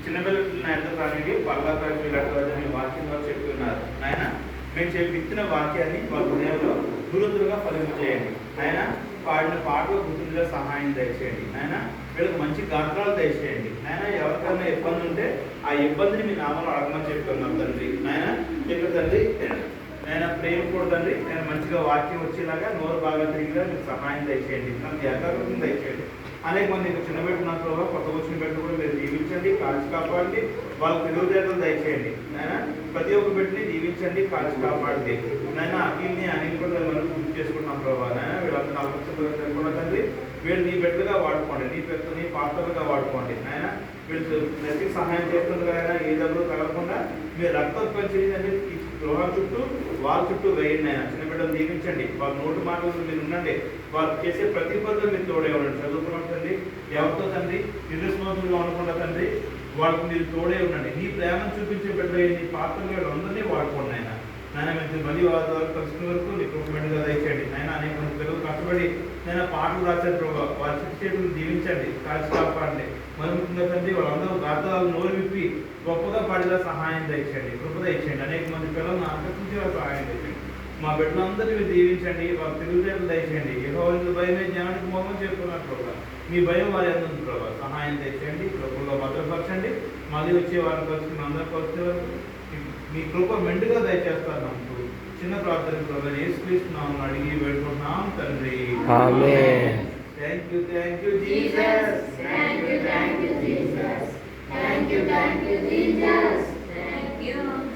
చిన్నపిల్లలు నా ఎంత రానివి పర్లాకాశ మీ వాక్యంలో చెప్తున్నారు నాయన. మేము విత్తిన వాక్యాన్ని వాళ్ళ హృదయంలో గురుతులుగా ఫలింపు చేయండి ఆయన. పాడిన పాటలు గుర్తుండేలా సహాయం దయచేయండి ఆయన. వీళ్ళకి మంచి గాత్రాలు దయచేయండి ఆయన. ఎవరికైనా ఇబ్బంది ఉంటే ఆ ఇబ్బందిని మీ నామంలో అడగమని చెప్తున్నాం తండ్రి నాయన. ఇక్కడ తండ్రి నేను ప్రేమ కూడా తండ్రి, నేను మంచిగా వాక్యం వచ్చేలాగా నోరు బాగా తిరిగిలా మీకు సహాయం దయచేయండి, నాకు ఏకాగ్రతను దయచేయండి. అనేక మంది ఇంకా చిన్న బిడ్డ నాకు కొత్త వచ్చిన బిడ్డ కూడా మీరు దీవించండి, కాల్చి కాపాడండి, వాళ్ళకి తెలివితేటలు దయచేయండి నాయన. ప్రతి ఒక్క బిడ్డని దీవించండి, కాల్చి కాపాడండి నాయన. అఖిల్ని అనిల్ కూడా మనం పూర్తి చేసుకుంటున్నాం ప్రభావ నాయన. వీళ్ళంతా కూడా తండ్రి వీళ్ళు నీ బిడ్డలుగా వాడుకోండి, నీ పాత్రలుగా వాడుకోండి నాయన. వీళ్ళు ప్రతి సహాయం చేస్తుంది కదా, ఏ డబ్బులు కలగకుండా మీరు రక్తం పంచేది గృహాల చుట్టూ వాళ్ళ చుట్టూ వేయండి ఆయన. చిన్న బిడ్డలు దీవించండి, వాళ్ళ నోటు మాటలు మీరు ఉండండి, వాళ్ళు చేసే ప్రతి పనులు మీరు తోడే ఉండండి. చదువుకున్నాం తండ్రి, ఎవరితో తండ్రి నిర్రెస్పాన్సిబుల్గా ఉండకుండా తండ్రి వాళ్ళకి మీరు తోడే ఉండండి. నీ ప్రేమను చూపించే బిడ్డ నీ పాత్రలు అందరినీ వాడుకోండి ఆయన నాయన. మీరు మళ్ళీ వాళ్ళ ద్వారా కలుసుకునే వరకు నీ కృపమెంట్గా దయచేయండి నాయన. అనేక మంది పిల్లలు కష్టపడి నేను పాటలు రాశారు ప్రభావ, వాళ్ళ చేతులు దీవించండి, కాల్చి కాపాడండి. మరి ముఖ్యంగా తండ్రి వాళ్ళందరూ గాతాలు నోరు విప్పి గొప్పగా పాడేలా సహాయం దయచేయండి, కృప దయచేయండి. అనేక మంది పిల్లలను ఆకర్షించేలా సహాయం దయచేయండి. మా బిడ్డలందరినీ దీవించండి, వాళ్ళ తెలివితేటలు దయచేయండి. యెహోవా భయమే జ్ఞానానికి మోహం చెప్తున్నారు ప్రభావ. మీ భయం వారి అందరికీ ప్రభావ సహాయం తెచ్చండి, కృపలో భద్రపరచండి. మళ్ళీ వచ్చే వారిని కలుసుకుని అందరూ కలిసే వరకు మీ కృప మెండుగా దయచేస్తారు. నమ్ముతూ చిన్న ప్రార్థన ప్రభావ యేసుక్రీస్తున్నాం అడిగి వేడుకుంటున్నాం తండ్రి. Amen. Thank you Jesus. Thank you, Jesus. Thank you, Jesus. Thank you.